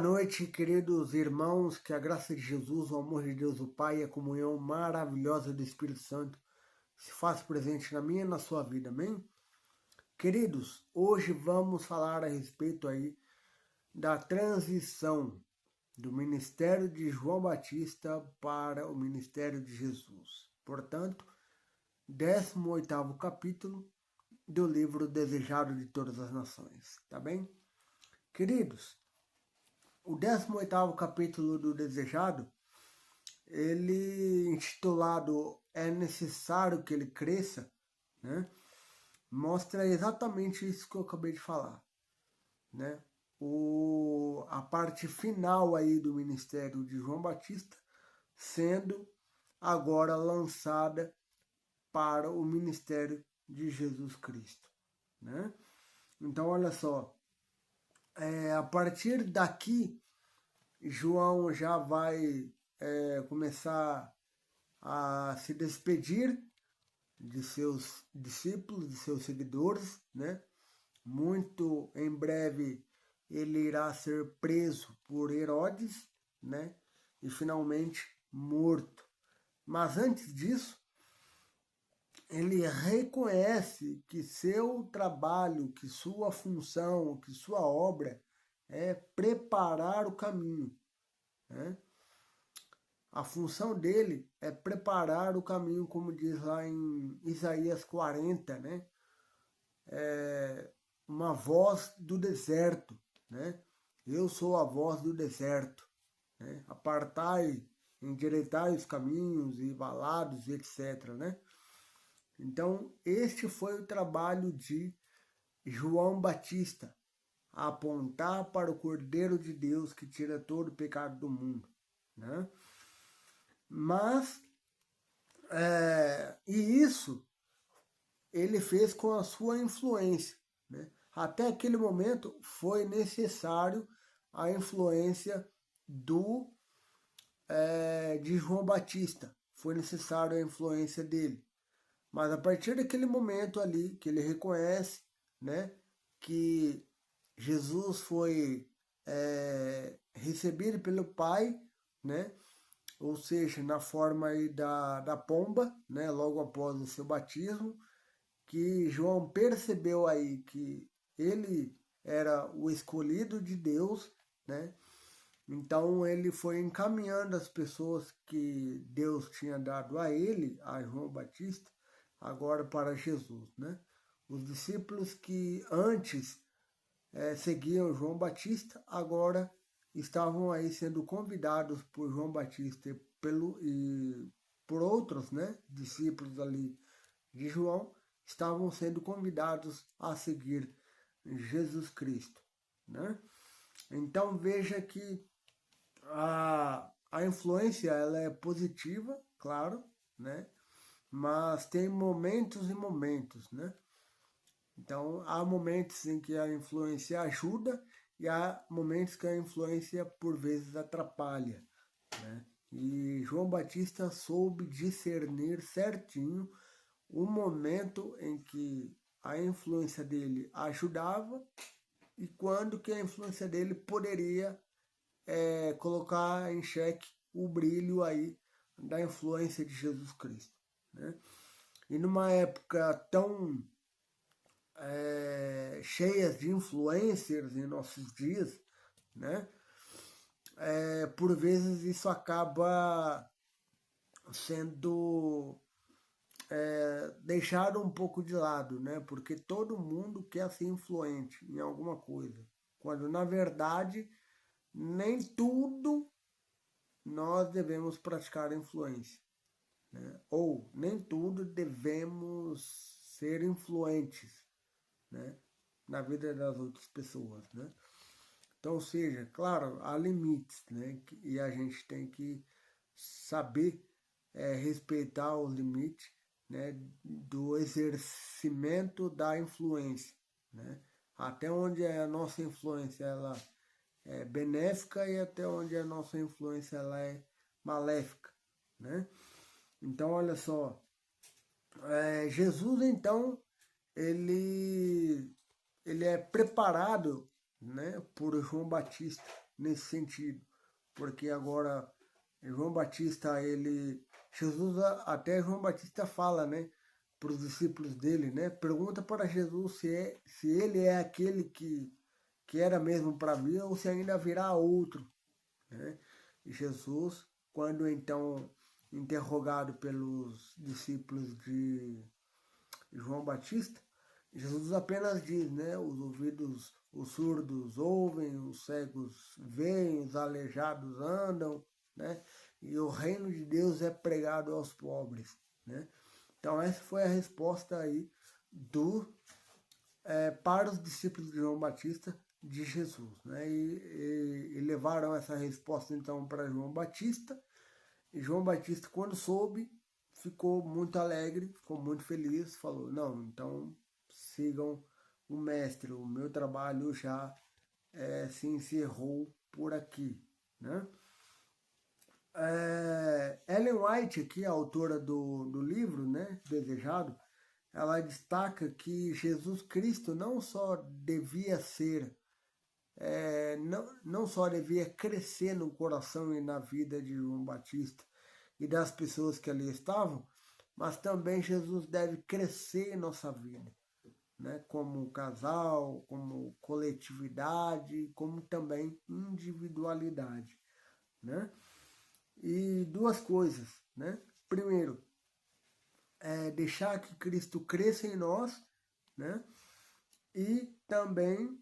noite, queridos irmãos, que a graça de Jesus, o amor de Deus o Pai e a comunhão maravilhosa do Espírito Santo se faça presente na minha e na sua vida, amém? Queridos, hoje vamos falar a respeito aí da transição do ministério de João Batista para o ministério de Jesus. Portanto, 18º capítulo do livro Desejado de Todas as Nações, tá bem? Queridos, o 18º capítulo do Desejado, ele intitulado É Necessário que Ele Cresça, né? Mostra exatamente isso que eu acabei de falar, né? A parte final aí do ministério de João Batista sendo agora lançada para o ministério de Jesus Cristo, né? Então, olha só, a partir daqui, João já vai começar a se despedir de seus discípulos, de seus seguidores, né? Muito em breve ele irá ser preso por Herodes, né? E finalmente morto. Mas antes disso, ele reconhece que seu trabalho, que sua função, que sua obra é preparar o caminho, né? A função dele é preparar o caminho, como diz lá em Isaías 40, né? Uma voz do deserto, né? Eu sou a voz do deserto, né? Apartai, endireitai os caminhos e valados, etc, né? Então, este foi o trabalho de João Batista, apontar para o Cordeiro de Deus que tira todo o pecado do mundo, né? Mas, e isso ele fez com a sua influência, né? Até aquele momento foi necessário a influência de João Batista, foi necessário a influência dele. Mas a partir daquele momento ali que ele reconhece, né, que Jesus foi recebido pelo Pai, né, ou seja, na forma aí da pomba, né, logo após o seu batismo, que João percebeu aí que ele era o escolhido de Deus, né? Então ele foi encaminhando as pessoas que Deus tinha dado a ele, a João Batista, agora para Jesus, né? Os discípulos que antes seguiam João Batista, agora estavam aí sendo convidados por João Batista e por outros, né, discípulos ali de João, estavam sendo convidados a seguir Jesus Cristo, né? Então veja que a influência ela é positiva, claro, né? Mas tem momentos e momentos, né? Então há momentos em que a influência ajuda e há momentos que a influência por vezes atrapalha, né? E João Batista soube discernir certinho o momento em que a influência dele ajudava e quando que a influência dele poderia colocar em xeque o brilho aí da influência de Jesus Cristo, né? E numa época tão cheia de influencers em nossos dias, né? Por vezes isso acaba sendo deixado um pouco de lado, né? Porque todo mundo quer ser influente em alguma coisa, quando na verdade nem tudo nós devemos praticar influência, né? Ou nem tudo devemos ser influentes, né, na vida das outras pessoas, né? Então, ou seja, claro, há limites, né? E a gente tem que saber respeitar os limites, né, do exercimento da influência, né? Até onde a nossa influência ela é benéfica e até onde a nossa influência ela é maléfica, né? Então, olha só, Jesus então ele é preparado, né, por João Batista, nesse sentido, porque agora João Batista, Jesus, até João Batista fala, né, para os discípulos dele, né, pergunta para Jesus se ele é aquele que era mesmo para vir ou se ainda virá outro, né? E Jesus, quando então interrogado pelos discípulos de João Batista, Jesus apenas diz, né, os ouvidos, os surdos ouvem, os cegos veem, os aleijados andam, né, e o reino de Deus é pregado aos pobres, né. Então essa foi a resposta aí para os discípulos de João Batista de Jesus, né, e levaram essa resposta então para João Batista, e João Batista, quando soube, ficou muito alegre, ficou muito feliz, falou, não, então sigam o mestre, o meu trabalho já se encerrou por aqui, né? Ellen White, aqui, a autora do livro, né, Desejado, ela destaca que Jesus Cristo não só devia ser, não só devia crescer no coração e na vida de João Batista e das pessoas que ali estavam, mas também Jesus deve crescer em nossa vida, né? Como casal, como coletividade, como também individualidade, né? E duas coisas, né? Primeiro, deixar que Cristo cresça em nós, né? E também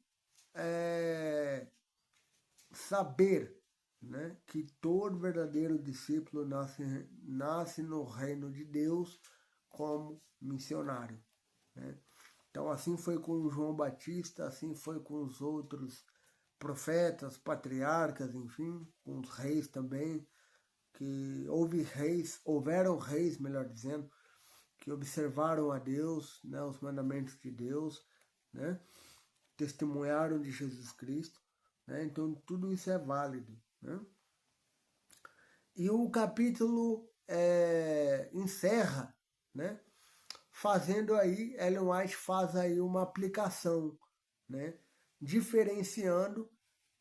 saber, né, que todo verdadeiro discípulo nasce no reino de Deus como missionário, né? Então assim foi com João Batista, assim foi com os outros profetas, patriarcas, enfim, com os reis também, que houveram reis, melhor dizendo, que observaram a Deus, né, os mandamentos de Deus, né, testemunharam de Jesus Cristo, né, então tudo isso é válido, né? E o capítulo encerra, né, fazendo aí, Ellen White faz aí uma aplicação, né, diferenciando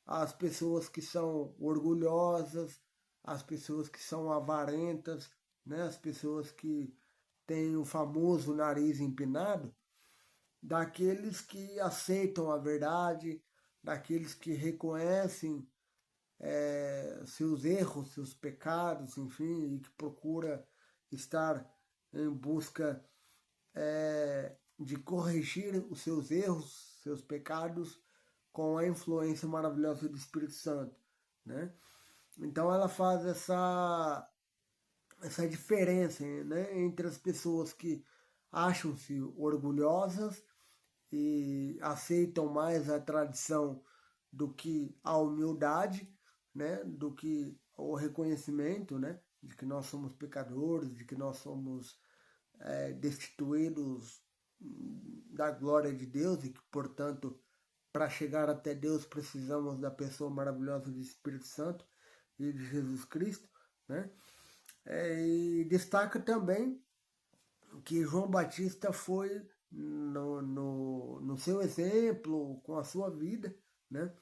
as pessoas que são orgulhosas, as pessoas que são avarentas, né, as pessoas que têm o famoso nariz empinado, daqueles que aceitam a verdade, daqueles que reconhecem seus erros, seus pecados, enfim, e que procura estar em busca de corrigir os seus erros, seus pecados, com a influência maravilhosa do Espírito Santo, né? Então ela faz essa diferença, né, entre as pessoas que acham-se orgulhosas e aceitam mais a tradição do que a humildade, né, do que o reconhecimento, né, de que nós somos pecadores, de que nós somos destituídos da glória de Deus e que, portanto, para chegar até Deus precisamos da pessoa maravilhosa do Espírito Santo e de Jesus Cristo, né? E destaca também que João Batista foi no seu exemplo, com a sua vida, né?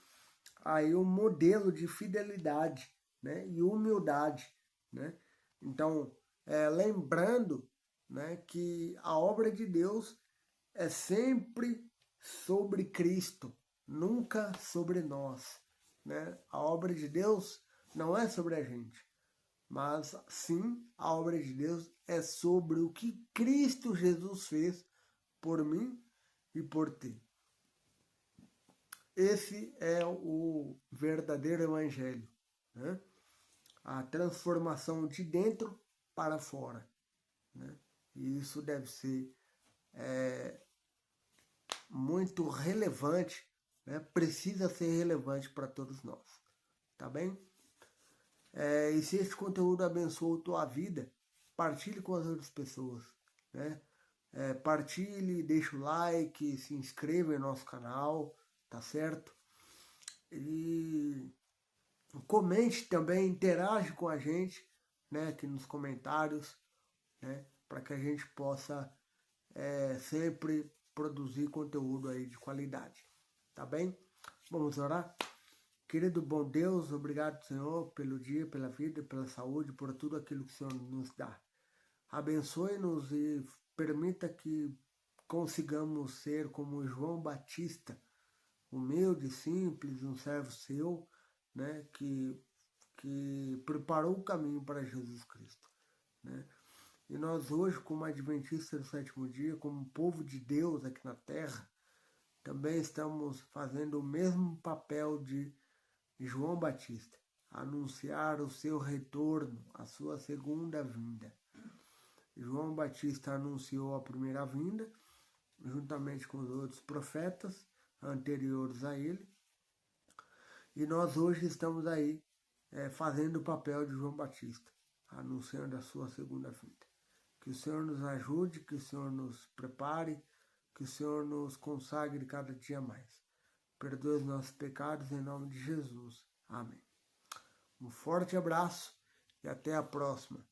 Aí um modelo de fidelidade, né, e humildade, né? Então, lembrando, né, que a obra de Deus é sempre sobre Cristo, nunca sobre nós, né? A obra de Deus não é sobre a gente, mas sim a obra de Deus é sobre o que Cristo Jesus fez por mim e por ti. Esse é o verdadeiro evangelho, né? A transformação de dentro para fora, né? E isso deve ser muito relevante, né? Precisa ser relevante para todos nós, tá bem? E se esse conteúdo abençoou tua vida, partilhe com as outras pessoas, né? Partilhe, deixa o like, se inscreva em nosso canal, tá certo? E comente também, interage com a gente, né, aqui nos comentários, né, para que a gente possa sempre produzir conteúdo aí de qualidade, tá bem? Vamos orar? Querido bom Deus, obrigado, Senhor, pelo dia, pela vida, pela saúde, por tudo aquilo que o Senhor nos dá. Abençoe-nos e permita que consigamos ser como João Batista, humilde, simples, um servo seu, né, que preparou o caminho para Jesus Cristo, né? E nós hoje, como adventistas do sétimo dia, como povo de Deus aqui na terra, também estamos fazendo o mesmo papel de João Batista, anunciar o seu retorno, a sua segunda vinda. João Batista anunciou a primeira vinda, juntamente com os outros profetas anteriores a ele, e nós hoje estamos aí fazendo o papel de João Batista, anunciando a sua segunda vinda. Que o Senhor nos ajude, que o Senhor nos prepare, que o Senhor nos consagre cada dia mais. Perdoe os nossos pecados em nome de Jesus. Amém. Um forte abraço e até a próxima.